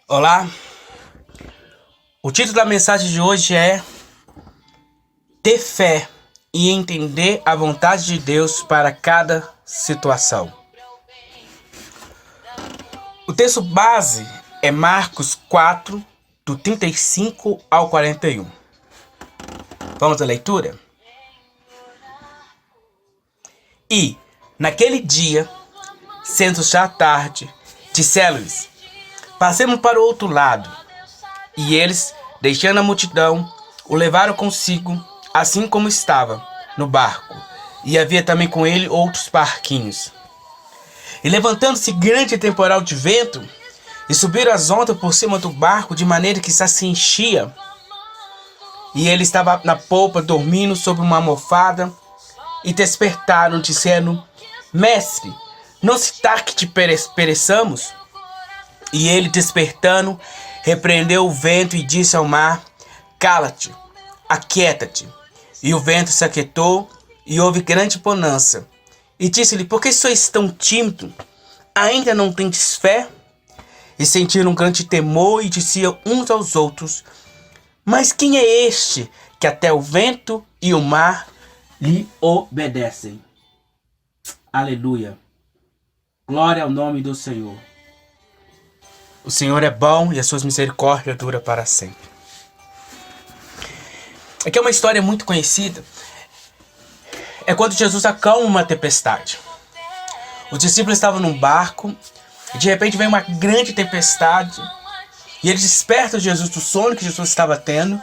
Olá, o título da mensagem de hoje é Ter fé e entender a vontade de Deus para cada situação. O texto base é Marcos 4, do 35 ao 41. Vamos à leitura? E, naquele dia, sendo já tarde, disseram-lhes: passemos para o outro lado. E eles, deixando a multidão, o levaram consigo, assim como estava, no barco. E havia também com ele outros barquinhos. E levantando-se grande temporal de vento, e subiram as ondas por cima do barco, de maneira que se enchia. E ele estava na polpa, dormindo sobre uma almofada. E despertaram, dizendo: Mestre, não se está que te pereçamos? E ele, despertando, repreendeu o vento e disse ao mar: Cala-te, aquieta-te. E o vento se aquietou, e houve grande bonança. E disse-lhe: Por que sois tão tímido? Ainda não tendes fé? E sentiram um grande temor, e diziam uns aos outros: Mas quem é este, que até o vento e o mar lhe obedecem? Aleluia. Glória ao nome do Senhor. O Senhor é bom e as suas misericórdias duram para sempre. Aqui é uma história muito conhecida. É quando Jesus acalma uma tempestade. Os discípulos estavam num barco e de repente vem uma grande tempestade. E eles despertam Jesus do sono que Jesus estava tendo.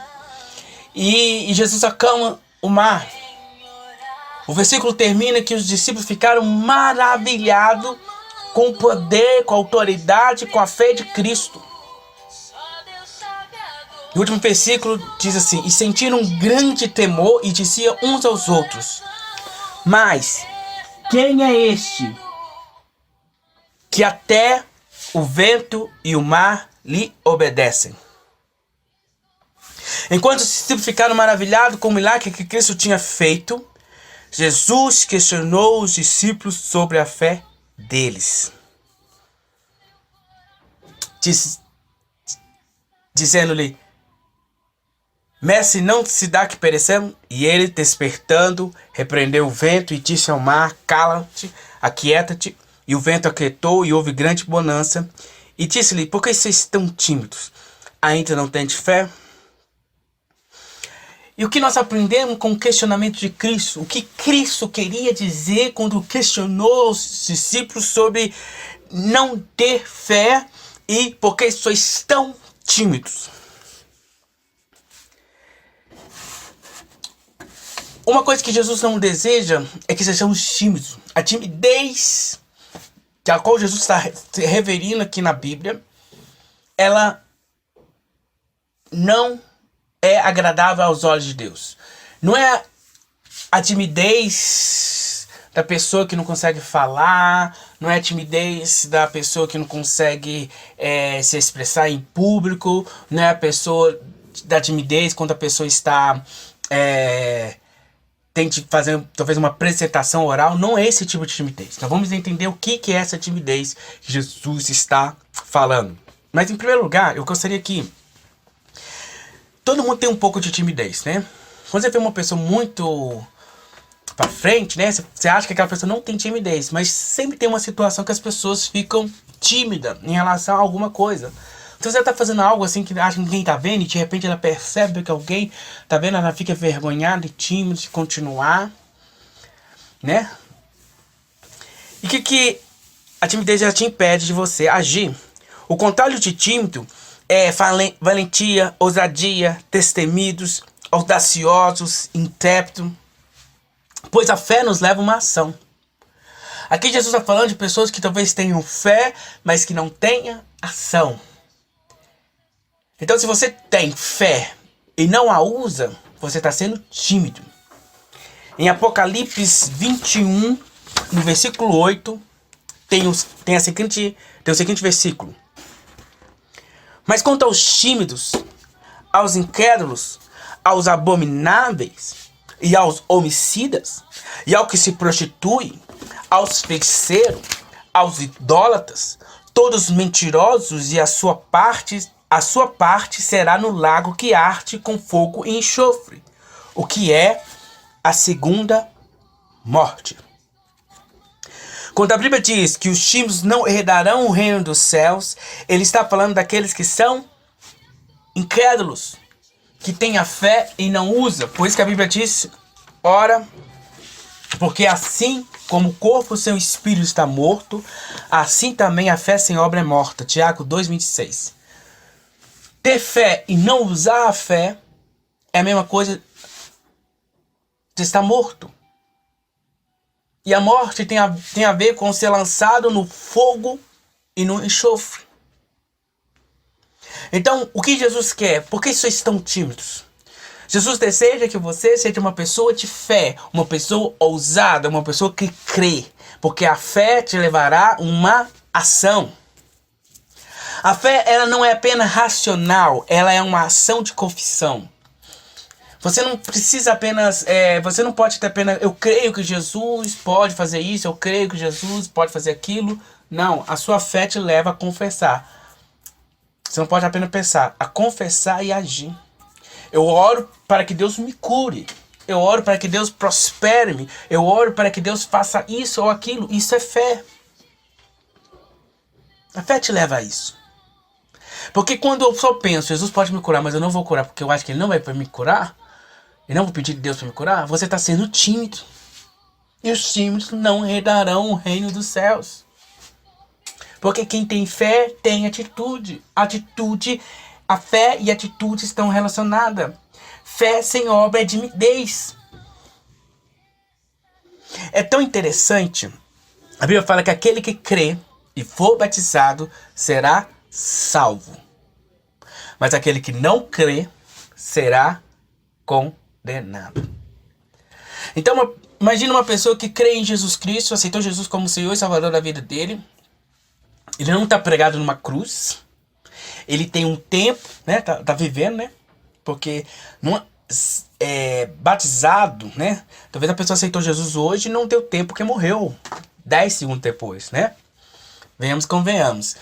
E Jesus acalma o mar. O versículo termina que os discípulos ficaram maravilhados com o poder, com a autoridade, com a fé de Cristo. O último versículo diz assim: E sentiram um grande temor e diziam uns aos outros: Mas quem é este, que até o vento e o mar lhe obedecem? Enquanto os discípulos ficaram maravilhados com o milagre que Cristo tinha feito, Jesus questionou os discípulos sobre a fé deles, dizendo-lhe: Mestre, não se dá que perecemos? E ele, despertando, repreendeu o vento e disse ao mar: Cala-te, aquieta-te. E o vento aquietou e houve grande bonança. E disse-lhe: Por que vocês estão tímidos? Ainda não tendes fé? E o que nós aprendemos com o questionamento de Cristo? O que Cristo queria dizer quando questionou os discípulos sobre não ter fé e por que sois tão tímidos? Uma coisa que Jesus não deseja é que sejamos tímidos. A timidez a qual Jesus está se referindo aqui na Bíblia, ela não é agradável aos olhos de Deus. Não é a timidez da pessoa que não consegue falar, não é a timidez da pessoa que não consegue se expressar em público, não é a pessoa da timidez quando a pessoa está tente fazer talvez uma apresentação oral. Não é esse tipo de timidez. Então vamos entender o que é essa timidez que Jesus está falando. Mas em primeiro lugar, eu gostaria que todo mundo tem um pouco de timidez, né? Quando você vê uma pessoa muito pra frente, né? Você acha que aquela pessoa não tem timidez, mas sempre tem uma situação que as pessoas ficam tímidas em relação a alguma coisa. Se você tá fazendo algo assim que acha que ninguém tá vendo e de repente ela percebe que alguém tá vendo, ela fica envergonhada e tímida de continuar, né? E o que a timidez já te impede de você agir? O contrário de tímido é valentia, ousadia, destemidos, audaciosos, intrépido, pois a fé nos leva a uma ação. Aqui Jesus está falando de pessoas que talvez tenham fé, mas que não tenham ação. Então, se você tem fé e não a usa, você está sendo tímido. Em Apocalipse 21, no versículo 8, tem o seguinte versículo: Mas quanto aos tímidos, aos incrédulos, aos abomináveis e aos homicidas, e ao que se prostitui, aos feiticeiros, aos idólatras, todos mentirosos, e a sua parte será no lago que arde com fogo e enxofre, o que é a segunda morte. Quando a Bíblia diz que os tímidos não herdarão o reino dos céus, ele está falando daqueles que são incrédulos, que têm a fé e não usa. Por isso que a Bíblia diz, ora, porque assim como o corpo sem o espírito está morto, assim também a fé sem obra é morta. Tiago 2,26. Ter fé e não usar a fé é a mesma coisa de estar morto. E a morte tem a ver com ser lançado no fogo e no enxofre. Então, o que Jesus quer? Por que vocês estão tímidos? Jesus deseja que você seja uma pessoa de fé, uma pessoa ousada, uma pessoa que crê. Porque a fé te levará a uma ação. A fé, ela não é apenas racional, ela é uma ação de confissão. Você não precisa apenas, você não pode ter apenas, eu creio que Jesus pode fazer isso, eu creio que Jesus pode fazer aquilo. Não, a sua fé te leva a confessar. Você não pode apenas pensar, a confessar e agir. Eu oro para que Deus me cure. Eu oro para que Deus prospere-me. Eu oro para que Deus faça isso ou aquilo. Isso é fé. A fé te leva a isso. Porque quando eu só penso, Jesus pode me curar, mas eu não vou curar porque eu acho que Ele não vai me curar, e não vou pedir a Deus para me curar, você está sendo tímido. E os tímidos não herdarão o reino dos céus. Porque quem tem fé tem atitude. A fé e a atitude estão relacionadas. Fé sem obra é timidez. É tão interessante. A Bíblia fala que aquele que crê e for batizado será salvo. Mas aquele que não crê será condenado. Então, imagina uma pessoa que crê em Jesus Cristo, aceitou Jesus como Senhor e Salvador da vida dele. Ele não está pregado numa cruz. Ele tem um tempo, né? Tá vivendo, né? Porque não batizado, né? Talvez a pessoa aceitou Jesus hoje e não deu tempo porque morreu 10 segundos depois, né? Venhamos, convenhamos.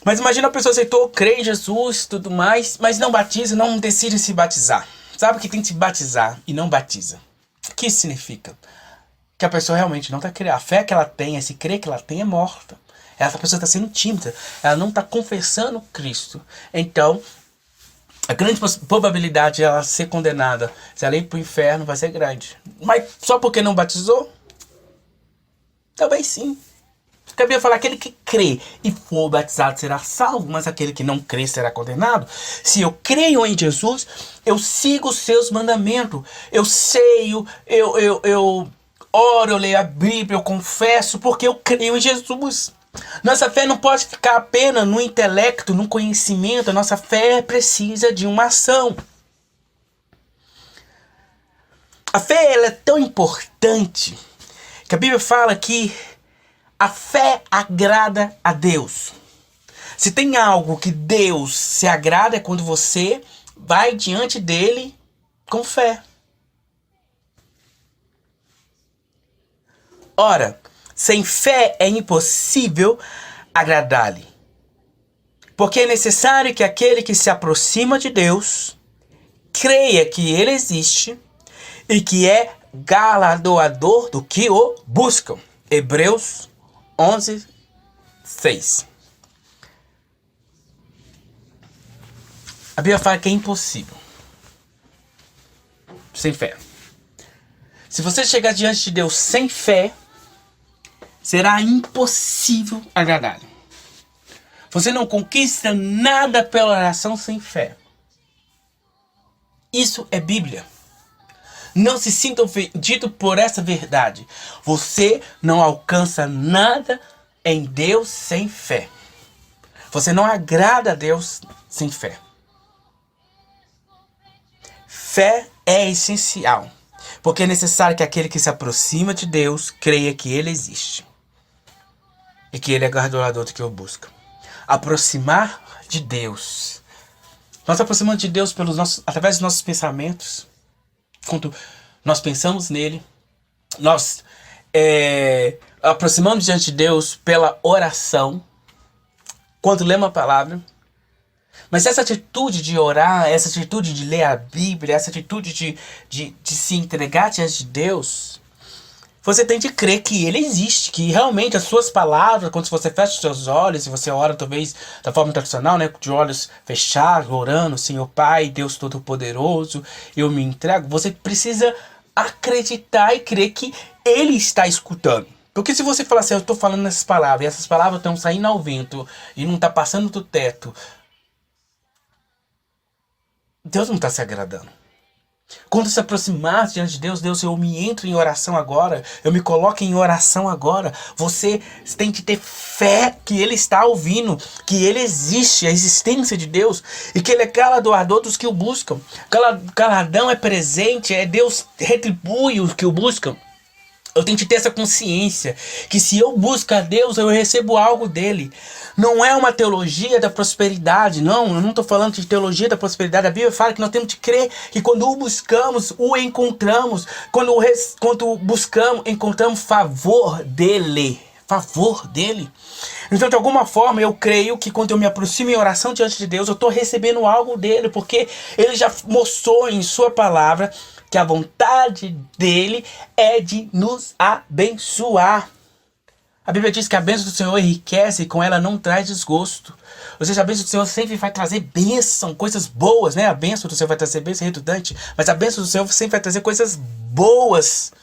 Mas imagina a pessoa aceitou, crê em Jesus e tudo mais, mas não batiza, não decide se batizar. Sabe que tem que se batizar e não batiza. O que isso significa? Que a pessoa realmente não está crendo. A fé que ela tem, esse crer que ela tem é morta. Essa pessoa está sendo tímida. Ela não está confessando Cristo. Então, a grande probabilidade de ela ser condenada, se ela ir para o inferno, vai ser grande. Mas só porque não batizou? Talvez sim. Porque a Bíblia fala, aquele que crê e for batizado será salvo, mas aquele que não crê será condenado. Se eu creio em Jesus, eu sigo os seus mandamentos. Eu sei, eu oro, eu leio a Bíblia, eu confesso, porque eu creio em Jesus. Nossa fé não pode ficar apenas no intelecto, no conhecimento. A nossa fé precisa de uma ação. A fé ela é tão importante que a Bíblia fala que a fé agrada a Deus. Se tem algo que Deus se agrada é quando você vai diante dele com fé. Ora, sem fé é impossível agradar-lhe. Porque é necessário que aquele que se aproxima de Deus creia que ele existe e que é galardoador do que o buscam. Hebreus 11:6. A Bíblia fala que é impossível sem fé. Se você chegar diante de Deus sem fé, será impossível agradar-lhe. Você não conquista nada pela oração sem fé. Isso é Bíblia. Não se sinta ofendido por essa verdade. Você não alcança nada em Deus sem fé. Você não agrada a Deus sem fé. Fé é essencial, porque é necessário que aquele que se aproxima de Deus creia que Ele existe e que Ele é galardoador do que o busca. Aproximar de Deus. Nós aproximamos de Deus através dos nossos pensamentos. Quando nós pensamos nele, nós aproximamos diante de Deus pela oração. quando lê uma palavra. Mas essa atitude de orar, essa atitude de ler a Bíblia, essa atitude de se entregar diante de Deus, você tem de crer que Ele existe, que realmente as suas palavras, quando você fecha os seus olhos e você ora talvez da forma tradicional, né, de olhos fechados, orando, Senhor Pai, Deus Todo-Poderoso, eu me entrego, você precisa acreditar e crer que Ele está escutando. Porque se você falar assim, eu estou falando essas palavras, e essas palavras estão saindo ao vento e não está passando do teto, Deus não está se agradando. Quando se aproximar diante de Deus, Deus, eu me entro em oração agora, eu me coloco em oração agora. Você tem que ter fé que Ele está ouvindo, que Ele existe, a existência de Deus, e que Ele é galardoador dos que o buscam. Galardão é presente, é Deus retribui os que o buscam. Eu tenho que ter essa consciência que se eu busco a Deus, eu recebo algo dele. Não é uma teologia da prosperidade, não. Eu não estou falando de teologia da prosperidade. A Bíblia fala que nós temos de crer que quando o buscamos, o encontramos. Quando buscamos, encontramos favor dele. Favor dele. Então, de alguma forma, eu creio que quando eu me aproximo em oração diante de Deus, eu estou recebendo algo dele. Porque ele já mostrou em sua palavra que a vontade dele é de nos abençoar. A Bíblia diz que a bênção do Senhor enriquece e com ela não traz desgosto. Ou seja, a bênção do Senhor sempre vai trazer bênção, coisas boas, né? A bênção do Senhor vai trazer bênção redundante, mas a bênção do Senhor sempre vai trazer coisas boas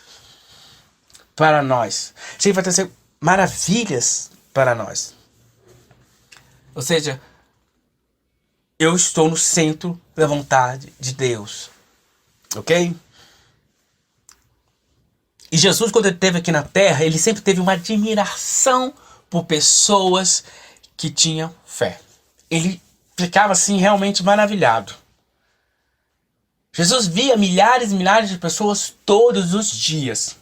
para nós. Sempre vai trazer maravilhas para nós. Ou seja, eu estou no centro da vontade de Deus. Ok? E Jesus, quando ele esteve aqui na terra, ele sempre teve uma admiração por pessoas que tinham fé. Ele ficava assim realmente maravilhado. Jesus via milhares e milhares de pessoas todos os dias,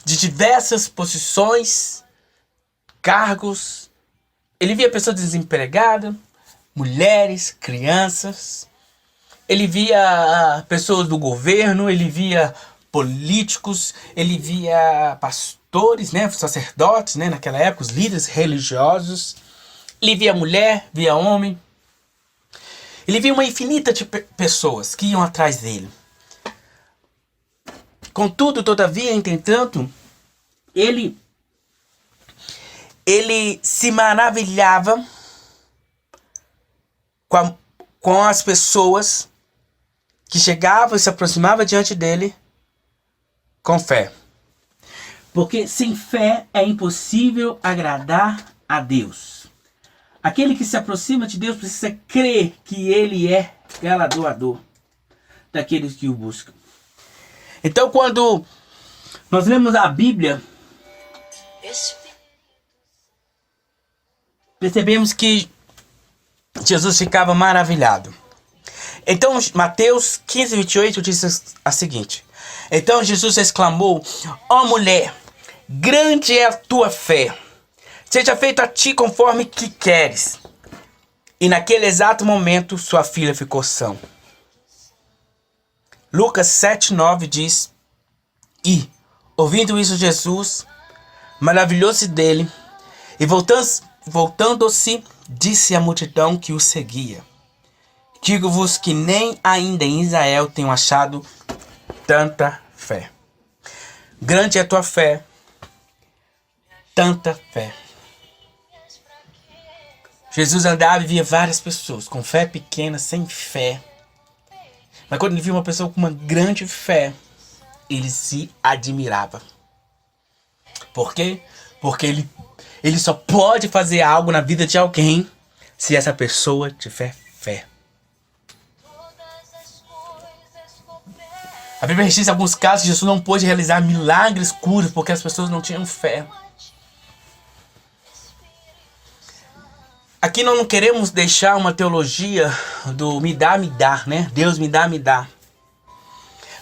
de diversas posições, cargos. Ele via pessoas desempregadas, mulheres, crianças. Ele via pessoas do governo, ele via políticos, ele via pastores, né, sacerdotes, né, naquela época, os líderes religiosos. Ele via mulher, via homem. Ele via uma infinita de pessoas que iam atrás dele. Contudo, todavia, entretanto, ele se maravilhava com as pessoas que chegavam e se aproximavam diante dele com fé. Porque sem fé é impossível agradar a Deus. Aquele que se aproxima de Deus precisa crer que ele é galardoador daqueles que o buscam. Então, quando nós lemos a Bíblia, percebemos que Jesus ficava maravilhado. Então, Mateus 15, 28 diz a seguinte: então Jesus exclamou: ó mulher, grande é a tua fé, seja feito a ti conforme que queres. E naquele exato momento sua filha ficou sã. Lucas 7, 9 diz: e, ouvindo isso, Jesus maravilhou-se dele, e voltando-se, disse à multidão que o seguia: digo-vos que nem ainda em Israel tenho achado tanta fé. Grande é a tua fé, tanta fé. Jesus andava e via várias pessoas com fé pequena, sem fé. Mas quando ele via uma pessoa com uma grande fé, ele se admirava. Por quê? Porque ele só pode fazer algo na vida de alguém se essa pessoa tiver fé. A Bíblia diz em alguns casos que Jesus não pôde realizar milagres, curas, porque as pessoas não tinham fé. Aqui nós não queremos deixar uma teologia do me dá, né? Deus me dá.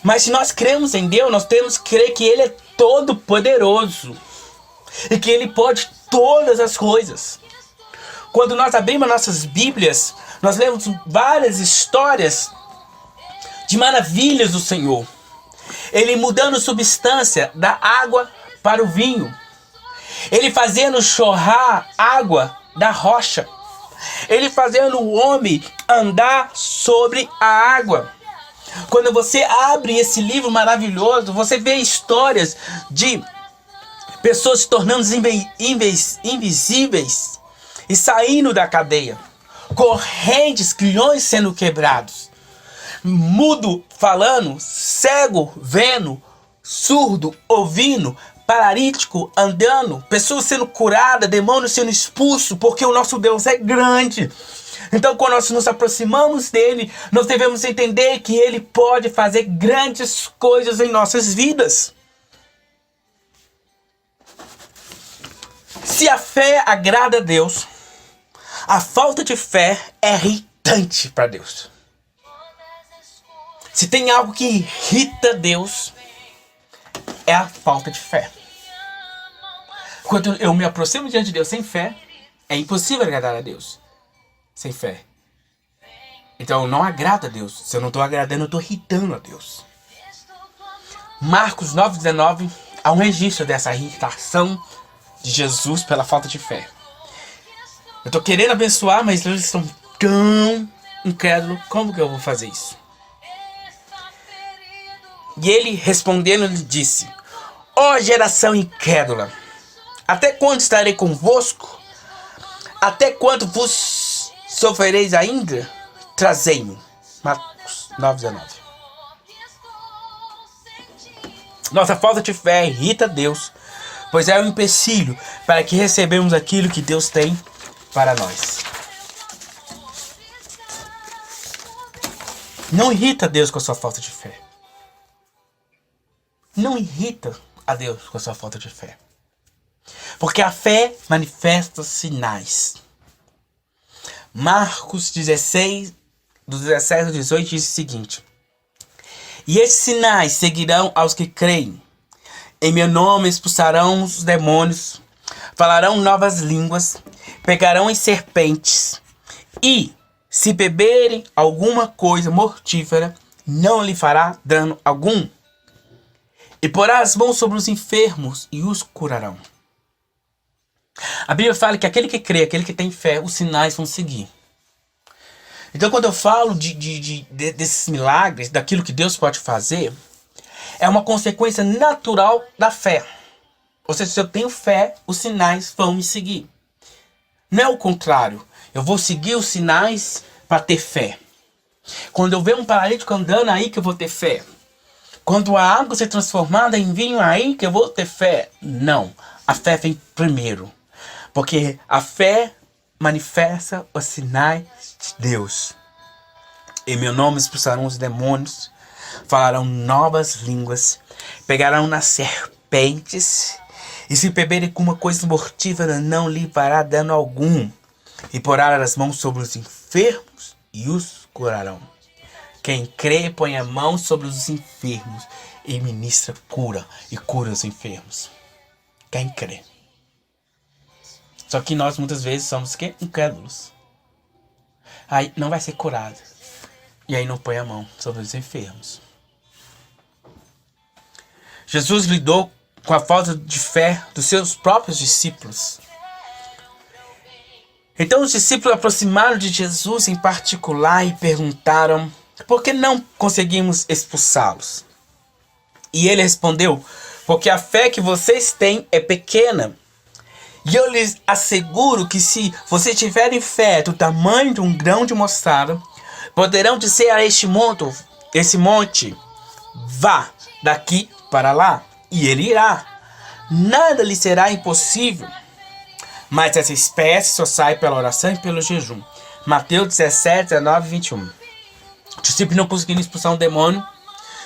Mas se nós cremos em Deus, nós temos que crer que Ele é todo poderoso. E que Ele pode todas as coisas. Quando nós abrimos nossas Bíblias, nós lemos várias histórias de maravilhas do Senhor. Ele mudando substância da água para o vinho. Ele fazendo jorrar água da rocha. Ele fazendo o homem andar sobre a água. Quando você abre esse livro maravilhoso, você vê histórias de pessoas se tornando invisíveis e saindo da cadeia. Correntes, grilhões sendo quebrados. Mudo falando, cego vendo, surdo ouvindo, paralítico andando, pessoas sendo curadas, demônios sendo expulsos, porque o nosso Deus é grande. Então, quando nós nos aproximamos dele, nós devemos entender que ele pode fazer grandes coisas em nossas vidas. Se a fé agrada a Deus, a falta de fé é irritante para Deus. Se tem algo que irrita Deus, é a falta de fé. Quando eu me aproximo diante de Deus sem fé, é impossível agradar a Deus sem fé. Então eu não agrado a Deus. Se eu não estou agradando, eu estou irritando a Deus. Marcos 9,19 há um registro dessa irritação de Jesus pela falta de fé. Eu estou querendo abençoar, mas eles estão tão incrédulos. Como que eu vou fazer isso? E ele respondendo lhe disse: ó geração incrédula, até quando estarei convosco? Até quando vos sofrereis ainda? Trazei-me. Marcos 9,19. Nossa falta de fé irrita Deus, pois é um empecilho para que recebamos aquilo que Deus tem para nós. Não irrita Deus com a sua falta de fé. Não irrita a Deus com a sua falta de fé. Porque a fé manifesta sinais. Marcos 16, do 17 ao 18, diz o seguinte: e esses sinais seguirão aos que creem. Em meu nome expulsarão os demônios, falarão novas línguas, pegarão em serpentes, e se beberem alguma coisa mortífera, não lhe fará dano algum. E porá as mãos sobre os enfermos e os curarão. A Bíblia fala que aquele que crê, aquele que tem fé, os sinais vão seguir. Então quando eu falo desses milagres, daquilo que Deus pode fazer, é uma consequência natural da fé. Ou seja, se eu tenho fé, os sinais vão me seguir. Não é o contrário. Eu vou seguir os sinais para ter fé. Quando eu ver um paralítico andando, aí que eu vou ter fé. Quando a água ser transformada em vinho, aí que eu vou ter fé. Não, a fé vem primeiro. Porque a fé manifesta os sinais de Deus. Em meu nome expulsarão os demônios, falarão novas línguas, pegarão nas serpentes, e se beberem alguma coisa mortífera, não lhe fará dano algum. E porá as mãos sobre os enfermos e os curarão. Quem crê põe a mão sobre os enfermos e ministra cura e cura os enfermos. Quem crê. Só que nós muitas vezes somos incrédulos. Aí não vai ser curado. E aí não põe a mão sobre os enfermos. Jesus lidou com a falta de fé dos seus próprios discípulos. Então os discípulos aproximaram de Jesus em particular e perguntaram: por que não conseguimos expulsá-los? E ele respondeu: porque a fé que vocês têm é pequena. E eu lhes asseguro que se vocês tiverem fé do tamanho de um grão de mostarda, poderão dizer a esse monte, vá daqui para lá, e ele irá. Nada lhe será impossível. Mas essa espécie só sai pela oração e pelo jejum. Mateus 17, 19 e 21. Os discípulos não conseguiram expulsar um demônio.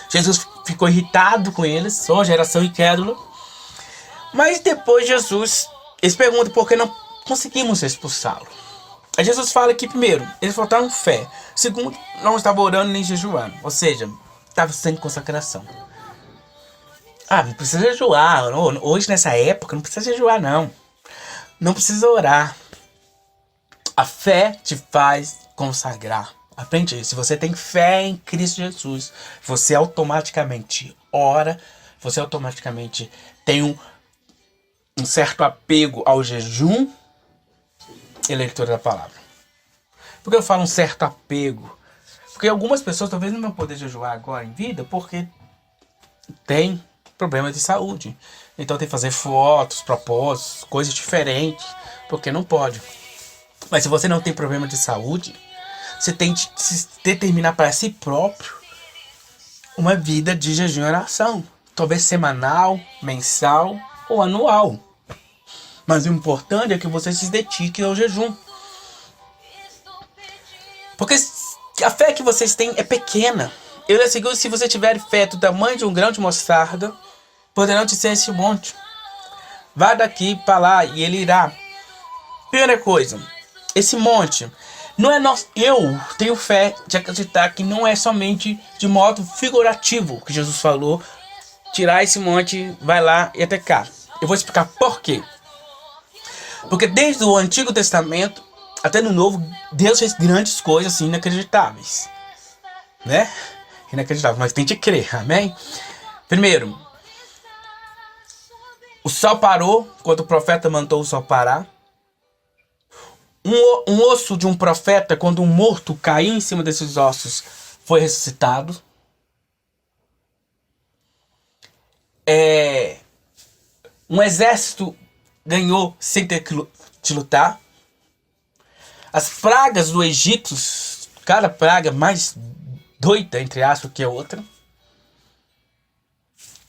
Jesus ficou irritado com eles, só geração incrédula. Mas depois eles perguntam por que não conseguimos expulsá-lo. Aí Jesus fala que primeiro, eles faltaram fé. Segundo, não estavam orando nem jejuando. Ou seja, estava sem consagração. Não precisa jejuar. Hoje nessa época não precisa jejuar não. Não precisa orar. A fé te faz consagrar. Aprende isso. Se você tem fé em Cristo Jesus, você automaticamente ora, você automaticamente tem um certo apego ao jejum e leitura da palavra. Por que eu falo um certo apego? Porque algumas pessoas talvez não vão poder jejuar agora em vida porque tem problema de saúde. Então tem que fazer fotos, propósitos, coisas diferentes, porque não pode. Mas se você não tem problema de saúde, você tem que se determinar para si próprio uma vida de jejum e oração. Talvez semanal, mensal ou anual. Mas o importante é que você se dedique ao jejum. Porque a fé que vocês têm é pequena. Eu lhe asseguro, se você tiver fé do tamanho de um grão de mostarda, poderão dizer esse monte: vá daqui para lá, e ele irá. Primeira coisa, esse monte não é nosso. Eu tenho fé de acreditar que não é somente de modo figurativo que Jesus falou: tirar esse monte, vai lá e até cá. Eu vou explicar por quê. Porque desde o Antigo Testamento até no Novo, Deus fez grandes coisas assim inacreditáveis, né? Inacreditável, mas tem que crer, amém? Primeiro, o sol parou quando o profeta mandou o sol parar. Um osso de um profeta, quando um morto caiu em cima desses ossos, foi ressuscitado. Um exército ganhou sem ter que lutar. As pragas do Egito, cada praga mais doida, entre aspas, que a outra.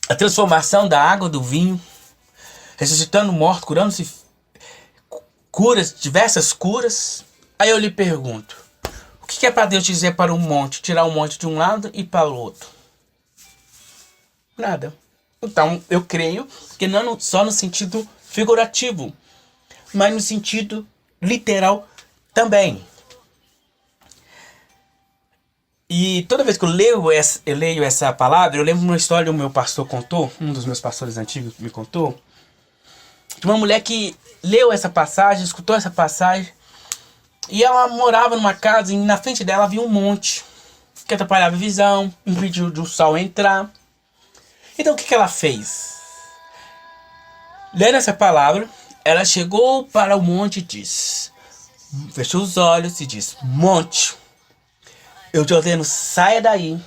A transformação da água do vinho, ressuscitando morto, curando-se, curas, diversas curas. Aí eu lhe pergunto, o que é para Deus dizer para um monte, tirar um monte de um lado e para o outro? Nada. Então eu creio que não só no sentido figurativo, mas no sentido literal também. E toda vez que eu leio essa palavra, eu lembro de uma história que o meu pastor contou, um dos meus pastores antigos me contou, de uma mulher que leu essa passagem, escutou essa passagem, e ela morava numa casa e na frente dela havia um monte que atrapalhava a visão, impediu do sol entrar. Então o que ela fez? Lendo essa palavra, ela chegou para o monte e disse, fechou os olhos e disse: monte, eu te ordeno, saia daí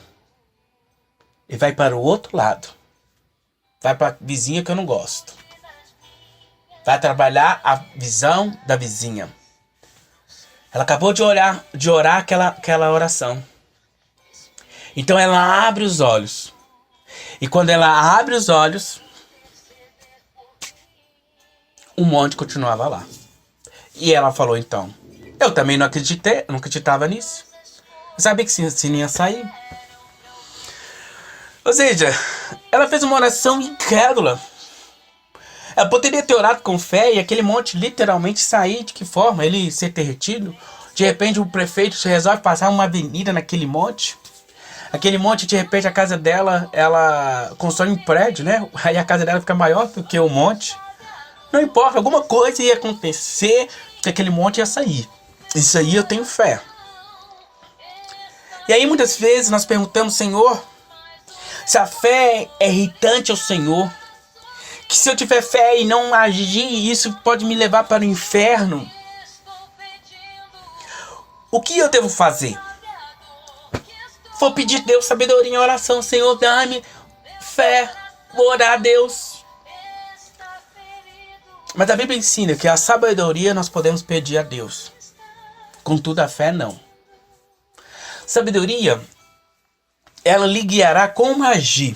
e vai para o outro lado. Vai para a vizinha que eu não gosto. Vai trabalhar a visão da vizinha. Ela acabou de orar aquela oração. Então ela abre os olhos. E quando ela abre os olhos, o monte continuava lá. E ela falou então, eu também não acreditava nisso. Eu sabia que se ia sair. Ou seja, ela fez uma oração incrédula. Ela poderia ter orado com fé e aquele monte literalmente sair. De que forma? Ele ser derretido? De repente o prefeito resolve passar uma avenida naquele monte. Aquele monte, de repente, a casa dela, ela constrói um prédio, né? Aí a casa dela fica maior do que o monte. Não importa, alguma coisa ia acontecer que aquele monte ia sair. Isso aí eu tenho fé. E aí muitas vezes nós perguntamos, Senhor, se a fé é irritante ao Senhor, que se eu tiver fé e não agir, isso pode me levar para o inferno. O que eu devo fazer? Vou pedir a Deus sabedoria em oração. Senhor, dá-me fé. Vou orar a Deus. Mas a Bíblia ensina que a sabedoria nós podemos pedir a Deus. Contudo, a fé não. Sabedoria, ela lhe guiará como agir.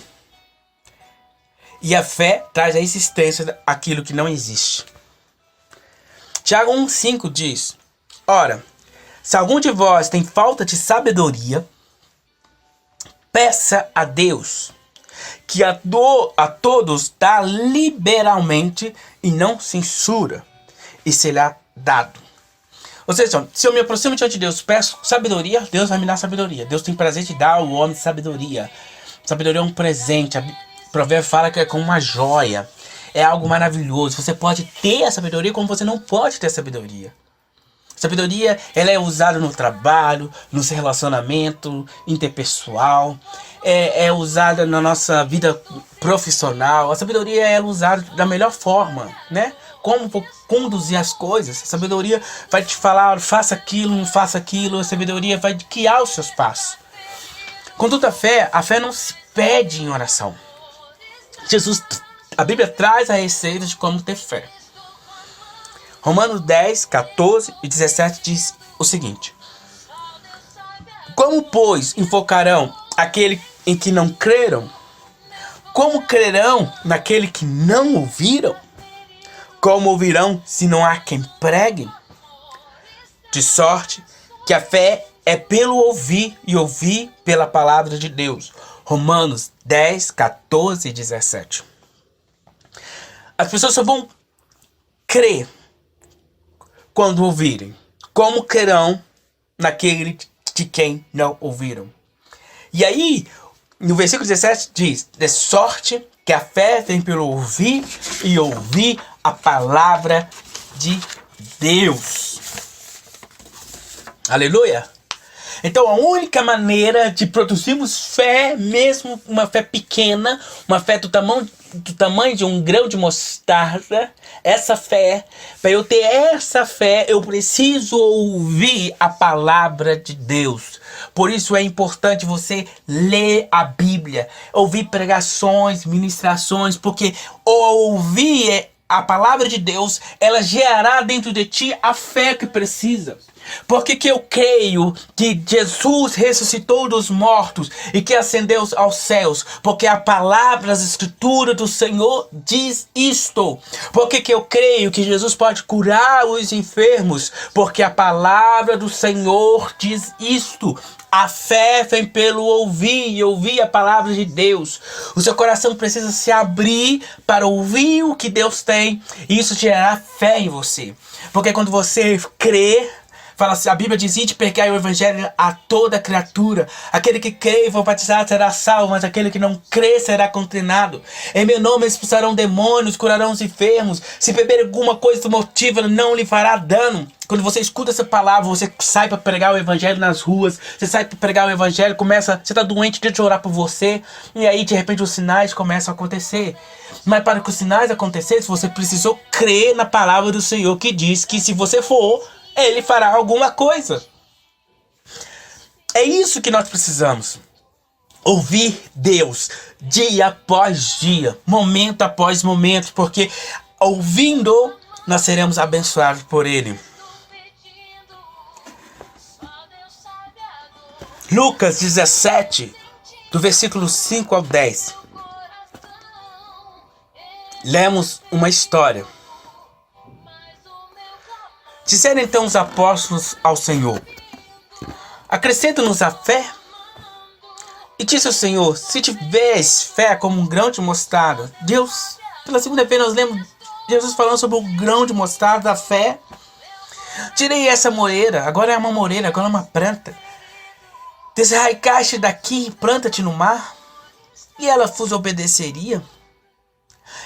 E a fé traz a existência daquilo que não existe. Tiago 1,5 diz: ora, se algum de vós tem falta de sabedoria, peça a Deus, que a todos dá liberalmente e não censura, e será dado. Ou seja, se eu me aproximo diante de Deus, peço sabedoria, Deus vai me dar sabedoria. Deus tem prazer de dar ao homem sabedoria. Sabedoria é um presente. O provérbio fala que é como uma joia. É algo maravilhoso. Você pode ter a sabedoria como você não pode ter a sabedoria. Sabedoria, ela é usada no trabalho, no relacionamento interpessoal, é usada na nossa vida profissional. A sabedoria é usada da melhor forma, né? como vou conduzir as coisas. A sabedoria vai te falar, faça aquilo, não faça aquilo. A sabedoria vai guiar os seus passos. Contudo, a fé não se pede em oração. A Bíblia traz a receita de como ter fé. Romanos 10, 14 e 17 diz o seguinte: como, pois, invocarão aquele em que não creram? Como crerão naquele que não ouviram? Como ouvirão se não há quem pregue? De sorte que a fé é pelo ouvir e ouvir pela palavra de Deus. Romanos 10, 14 e 17. As pessoas só vão crer quando ouvirem. Como crerão naquele de quem não ouviram? E aí, no versículo 17 diz: de sorte que a fé vem pelo ouvir e ouvir a palavra de Deus. Aleluia! Então a única maneira de produzirmos fé, mesmo uma fé pequena, uma fé do tamanho de um grão de mostarda, essa fé, para eu ter essa fé, eu preciso ouvir a palavra de Deus. Por isso é importante você ler a Bíblia, ouvir pregações, ministrações, porque ouvir a palavra de Deus, ela gerará dentro de ti a fé que precisa. Porque que eu creio que Jesus ressuscitou dos mortos e que ascendeu aos céus? Porque a palavra, as escrituras do Senhor diz isto. Porque que eu creio que Jesus pode curar os enfermos? Porque a palavra do Senhor diz isto. A fé vem pelo ouvir e ouvir a palavra de Deus. O seu coração precisa se abrir para ouvir o que Deus tem. E isso gerará fé em você. Porque quando você crê, fala assim, a Bíblia diz: ide pregai o evangelho a toda criatura. Aquele que crê e for batizado será salvo, mas aquele que não crê será condenado. Em meu nome expulsarão demônios, curarão os enfermos. Se beber alguma coisa motiva, não lhe fará dano. Quando você escuta essa palavra, você sai para pregar o evangelho nas ruas. Você sai para pregar o evangelho, você está doente, deixa eu orar por você. E aí, de repente, os sinais começam a acontecer. Mas para que os sinais acontecessem, você precisou crer na palavra do Senhor, que diz que se você for, Ele fará alguma coisa. É isso que nós precisamos. Ouvir Deus dia após dia, momento após momento, porque ouvindo nós seremos abençoados por Ele. Lucas 17, do versículo 5 ao 10. Lemos uma história. Disseram então os apóstolos ao Senhor: acrescenta-nos a fé. E disse o Senhor: se tiveres fé como um grão de mostarda. Deus, pela segunda vez nós lemos Jesus falando sobre o grão de mostarda, a fé. Tirei essa moreira, agora é uma moreira, agora é uma planta. Desarraicaste daqui, planta-te no mar, e ela vos obedeceria.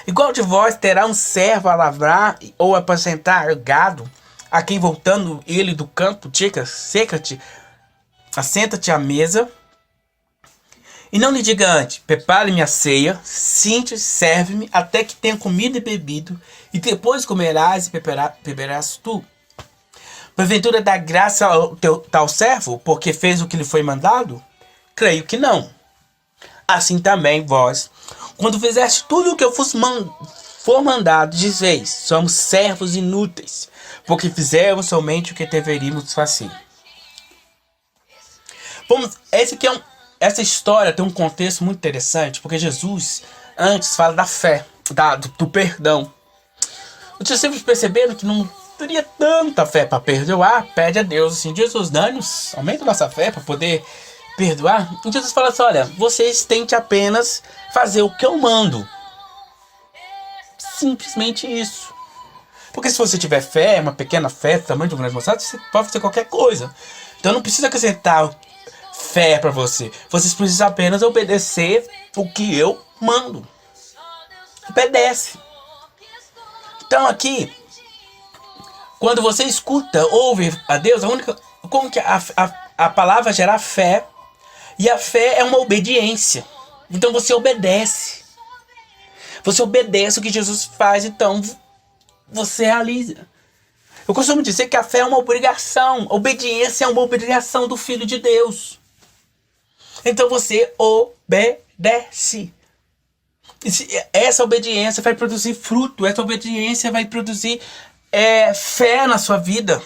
Igual de vós terá um servo a lavrar ou apacentar gado, a quem voltando ele do campo, diga: seca-te, assenta-te à mesa, e não lhe diga antes: prepare-me a ceia, sinte, serve-me, até que tenha comido e bebido, e depois comerás e beberás tu. Porventura dá graça ao teu tal servo, porque fez o que lhe foi mandado? Creio que não. Assim também vós, quando fizeste tudo o que eu for mandado, dizeis: somos servos inúteis, porque fizemos somente o que deveríamos fazer. Essa história tem um contexto muito interessante, porque Jesus antes fala da fé, do perdão. Os discípulos perceberam que não teria tanta fé para perdoar, pede a Deus assim: Jesus, dá-nos, aumenta nossa fé para poder perdoar. E Jesus fala assim: olha, vocês tentem apenas fazer o que eu mando. Simplesmente isso. Porque se você tiver fé, uma pequena fé, tamanho de um grande mostarda, você pode fazer qualquer coisa. Então não precisa acrescentar fé para você. Vocês precisam apenas obedecer o que eu mando. Obedece. Então aqui, quando você escuta, ouve a Deus, como que a palavra gera fé, e a fé é uma obediência. Então você obedece. Você obedece o que Jesus faz, então você realiza. Eu costumo dizer que a fé é uma obrigação. A obediência é uma obrigação do Filho de Deus. Então você obedece. Essa obediência vai produzir fruto. Essa obediência vai produzir fé na sua vida.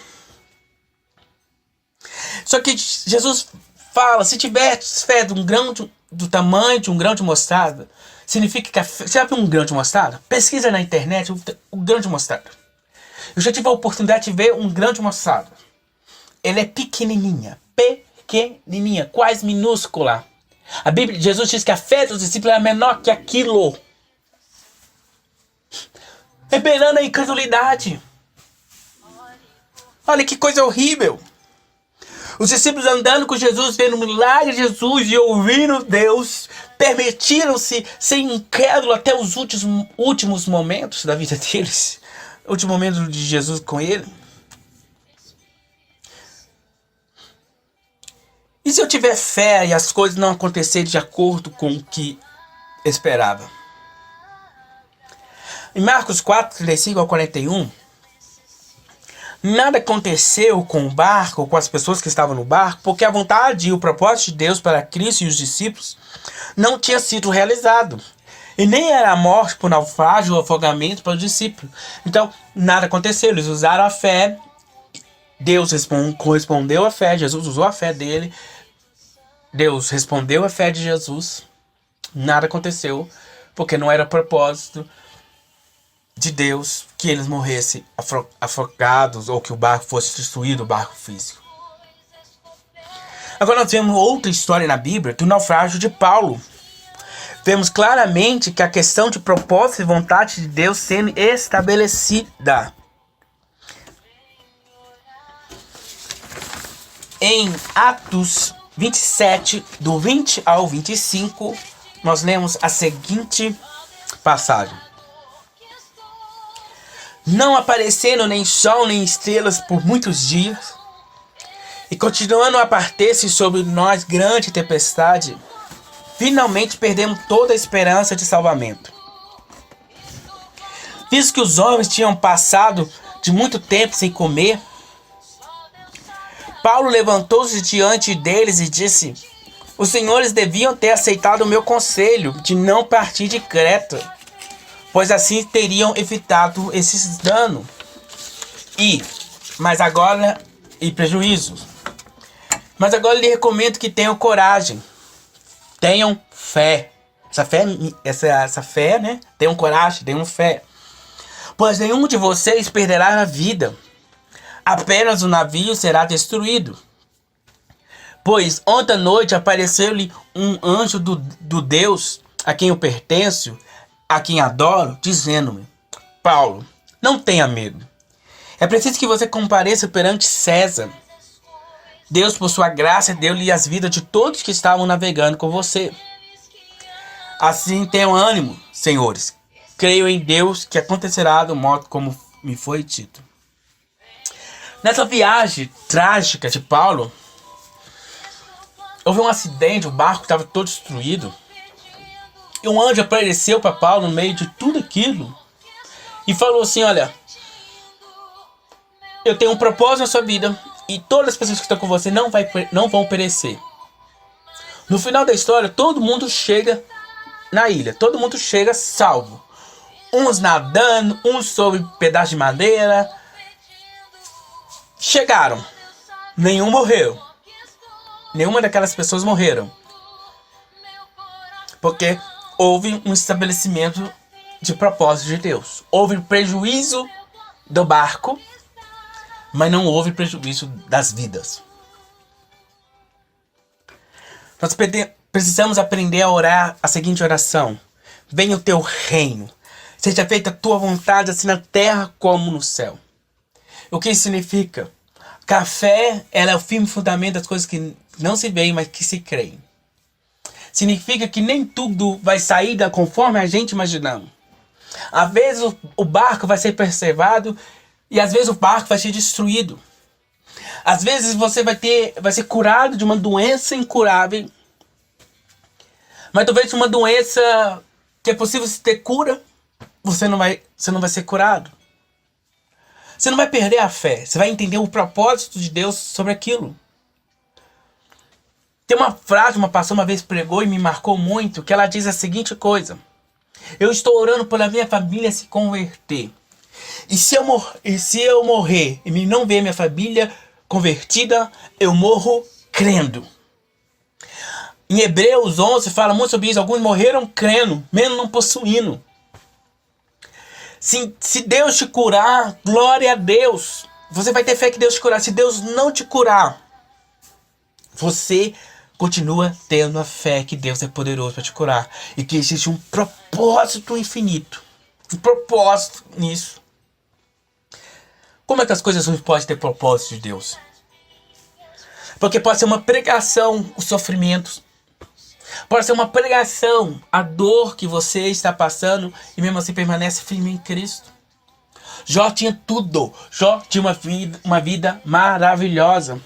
Só que Jesus fala, se tiver fé do tamanho de um grão de mostarda, significa que você já viu um grão de mostarda? Pesquisa na internet o grão de mostarda. Eu já tive a oportunidade de ver um grão de mostarda. Ele é pequenininha, quase minúscula. A Bíblia, Jesus diz que a fé dos discípulos é menor que aquilo. Revelando a incredulidade. Olha que coisa horrível. Os discípulos andando com Jesus, vendo o milagre de Jesus e ouvindo Deus, permitiram-se ser incrédulos até os últimos momentos da vida deles. O último momento de Jesus com ele. E se eu tiver fé e as coisas não acontecerem de acordo com o que esperava? Em Marcos 4, 35 ao 41, nada aconteceu com o barco, com as pessoas que estavam no barco, porque a vontade e o propósito de Deus para Cristo e os discípulos não tinha sido realizado. E nem era a morte por naufrágio ou afogamento para os discípulos. Então, nada aconteceu. Eles usaram a fé. Deus correspondeu à fé. Jesus usou a fé dele. Deus respondeu à fé de Jesus. Nada aconteceu. Porque não era propósito de Deus que eles morressem afogados ou que o barco fosse destruído, o barco físico. Agora nós vemos outra história na Bíblia, que é o naufrágio de Paulo. Vemos claramente que a questão de propósito e vontade de Deus sendo estabelecida. Em Atos 27, do 20 ao 25, nós lemos a seguinte passagem. Não aparecendo nem sol nem estrelas por muitos dias, e continuando a abater-se sobre nós grande tempestade, finalmente perdemos toda a esperança de salvamento. Visto que os homens tinham passado de muito tempo sem comer, Paulo levantou-se diante deles e disse: os senhores deviam ter aceitado o meu conselho de não partir de Creta, pois assim teriam evitado esses danos e prejuízos. Mas agora lhe recomendo que tenham coragem. Tenham fé. Essa fé, né? Tenham coragem, tenham fé. Pois nenhum de vocês perderá a vida. Apenas o navio será destruído. Pois ontem à noite apareceu-lhe um anjo do Deus a quem eu pertenço, a quem adoro, dizendo-me: Paulo, não tenha medo. É preciso que você compareça perante César. Deus, por sua graça, deu-lhe as vidas de todos que estavam navegando com você. Assim tenham ânimo, senhores. Creio em Deus que acontecerá do modo como me foi dito. Nessa viagem trágica de Paulo, houve um acidente, o barco estava todo destruído. E um anjo apareceu para Paulo no meio de tudo aquilo e falou assim: olha, eu tenho um propósito na sua vida e todas as pessoas que estão com você não vão perecer. No final da história, todo mundo chega na ilha, todo mundo chega salvo. Uns nadando, uns sobre pedaço de madeira. Chegaram. Nenhum morreu. Nenhuma daquelas pessoas morreram. Porque houve um estabelecimento de propósito de Deus. Houve prejuízo do barco, mas não houve prejuízo das vidas. Nós precisamos aprender a orar a seguinte oração: venha o teu reino, seja feita a tua vontade, assim na terra como no céu. O que isso significa? Que a fé, ela é o firme fundamento das coisas que não se veem, mas que se creem. Significa que nem tudo vai sair conforme a gente imaginamos. Às vezes o barco vai ser preservado e às vezes o barco vai ser destruído. Às vezes você vai ser curado de uma doença incurável. Mas talvez uma doença que é possível ter cura, você não vai ser curado. Você não vai perder a fé. Você vai entender o propósito de Deus sobre aquilo. Tem uma frase, uma pastora uma vez pregou e me marcou muito, que ela diz a seguinte coisa: eu estou orando pela minha família se converter. E se eu morrer e não ver minha família convertida, eu morro crendo. Em Hebreus 11 fala muito sobre isso. Alguns morreram crendo, mesmo não possuindo. Se Deus te curar, glória a Deus. Você vai ter fé que Deus te curar. Se Deus não te curar, você continua tendo a fé que Deus é poderoso para te curar. E que existe um propósito infinito. Um propósito nisso. Como é que as coisas ruins podem ter propósito de Deus? Porque pode ser uma pregação, os sofrimentos. Pode ser uma pregação, a dor que você está passando e mesmo assim permanece firme em Cristo. Jó tinha tudo. Jó tinha uma vida maravilhosa.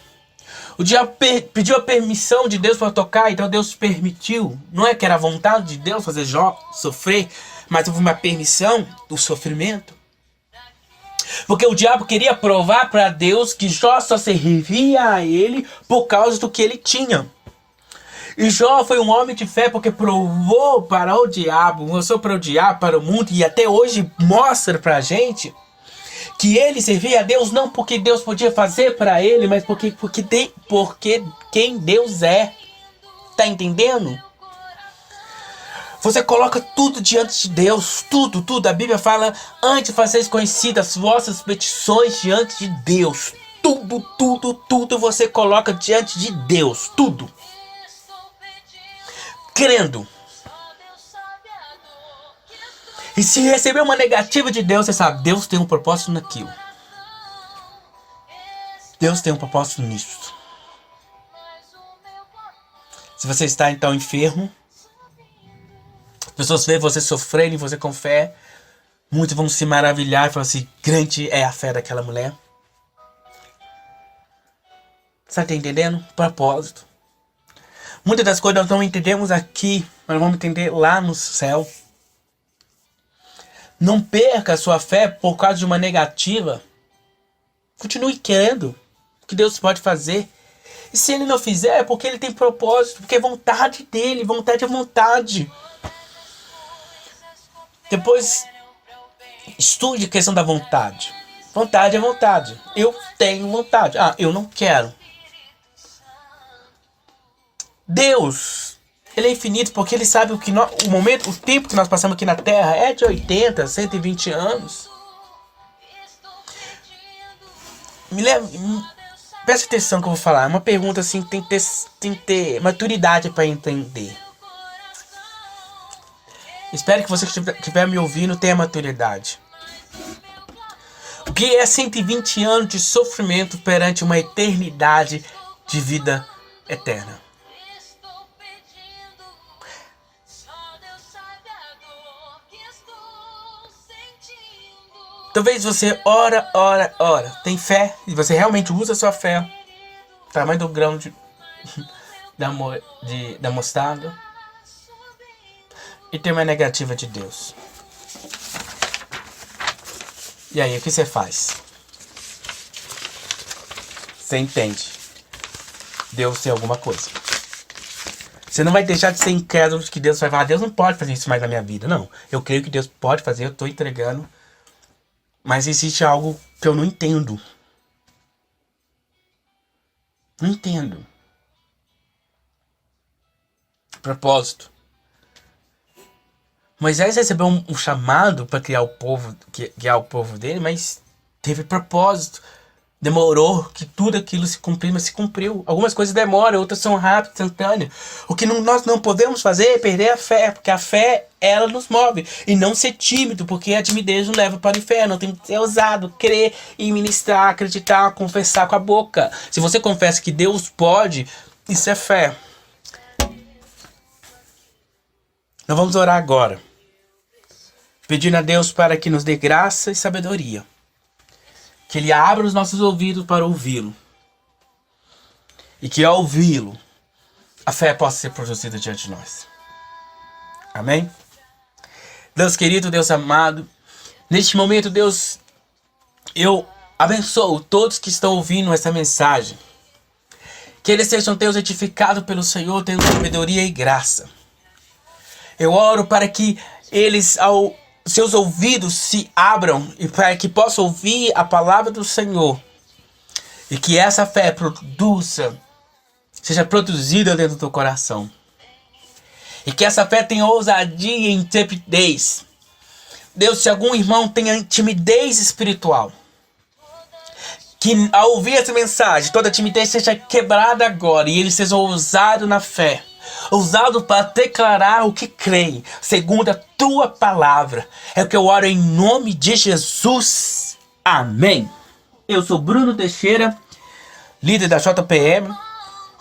O diabo pediu a permissão de Deus para tocar, então Deus permitiu. Não é que era a vontade de Deus fazer Jó sofrer, mas houve uma permissão do sofrimento. Porque o diabo queria provar para Deus que Jó só servia a ele por causa do que ele tinha. E Jó foi um homem de fé porque provou para o diabo, mostrou para o diabo, para o mundo, e até hoje mostra para a gente que ele servia a Deus não porque Deus podia fazer para ele, mas porque quem Deus é. Tá entendendo? Você coloca tudo diante de Deus, tudo. A Bíblia fala, antes de fazeres conhecidas as vossas petições diante de Deus. Tudo você coloca diante de Deus, tudo. Crendo. E se receber uma negativa de Deus, você sabe, Deus tem um propósito naquilo. Deus tem um propósito nisso. Se você está então enfermo, as pessoas veem você sofrendo e você com fé, muitos vão se maravilhar e falar assim, grande é a fé daquela mulher. Você está entendendo? Propósito. Muitas das coisas nós não entendemos aqui, mas vamos entender lá no céu. Não perca a sua fé por causa de uma negativa. Continue querendo o que Deus pode fazer. E se Ele não fizer, é porque Ele tem propósito, porque é vontade dEle, vontade é vontade. Depois, estude a questão da vontade. Vontade é vontade. Eu tenho vontade. Eu não quero. Deus, Ele é infinito porque Ele sabe o tempo que nós passamos aqui na Terra é de 80, 120 anos. Preste atenção que eu vou falar. É uma pergunta assim, tem que ter maturidade para entender. Espero que você que estiver me ouvindo tenha maturidade. O que é 120 anos de sofrimento perante uma eternidade de vida eterna? Talvez você ora, tem fé, e você realmente usa a sua fé, tamanho do grão da mostarda, e tem uma negativa de Deus. E aí, o que você faz? Você entende. Deus tem alguma coisa. Você não vai deixar de ser incrédulo que Deus vai falar, Deus não pode fazer isso mais na minha vida. Não, eu creio que Deus pode fazer, eu estou entregando. Mas existe algo que eu não entendo. Não entendo. Propósito. Moisés recebeu um chamado para criar o povo, guiar o povo dele, mas teve propósito. Demorou que tudo aquilo se cumpriu, mas se cumpriu. Algumas coisas demoram, outras são rápidas, instantâneas. O que nós não podemos fazer é perder a fé, porque a fé, ela nos move. E não ser tímido, porque a timidez nos leva para o inferno. Tem que ser ousado, crer e ministrar, acreditar, confessar com a boca. Se você confessa que Deus pode, isso é fé. Nós vamos orar agora, pedindo a Deus para que nos dê graça e sabedoria. Que Ele abra os nossos ouvidos para ouvi-lo. E que ao ouvi-lo, a fé possa ser produzida diante de nós. Amém? Deus querido, Deus amado, neste momento, Deus, eu Abençoo todos que estão ouvindo essa mensagem. Que eles sejam Deus edificados pelo Senhor, tendo sabedoria e graça. Eu oro para que seus ouvidos se abram e para que possam ouvir a palavra do Senhor. E que essa fé seja produzida dentro do coração. E que essa fé tenha ousadia e intrepidez. Deus, se algum irmão tenha timidez espiritual, que ao ouvir essa mensagem, toda timidez seja quebrada agora e ele seja ousado na fé. Ousado para declarar o que creem, segundo a tua palavra. É o que eu oro em nome de Jesus. Amém. Eu sou Bruno Teixeira, líder da JPM,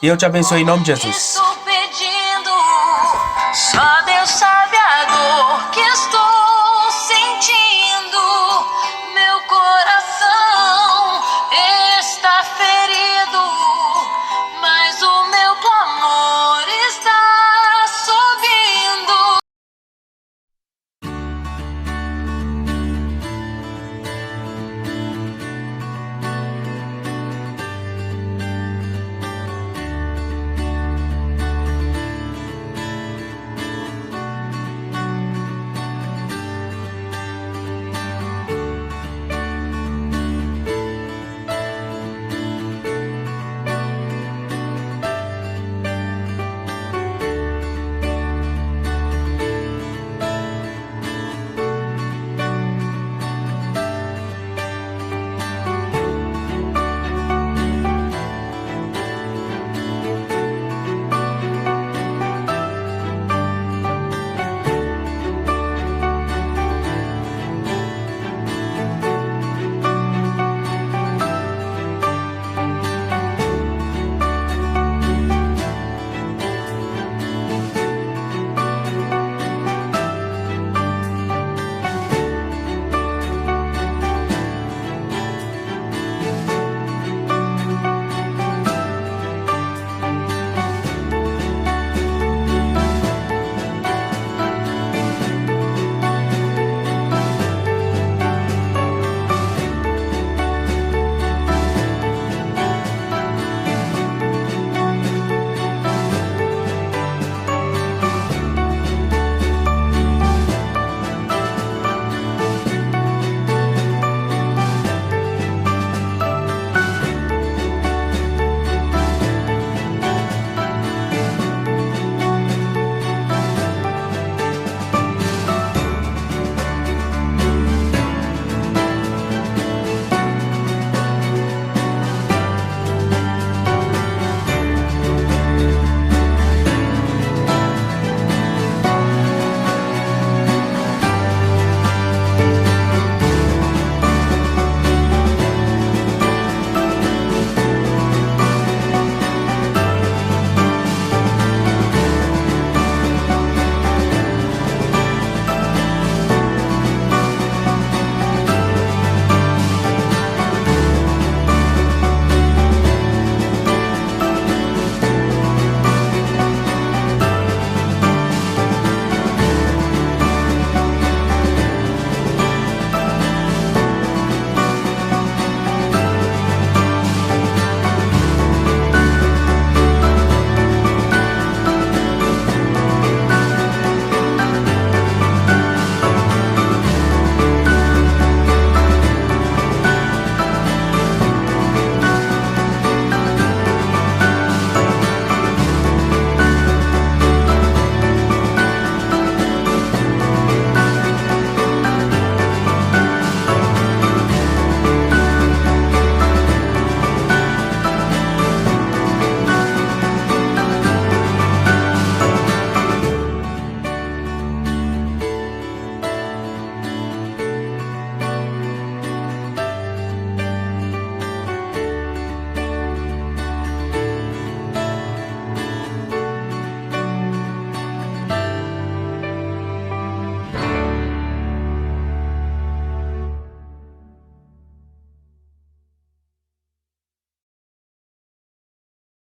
e eu te abençoo em nome de Jesus.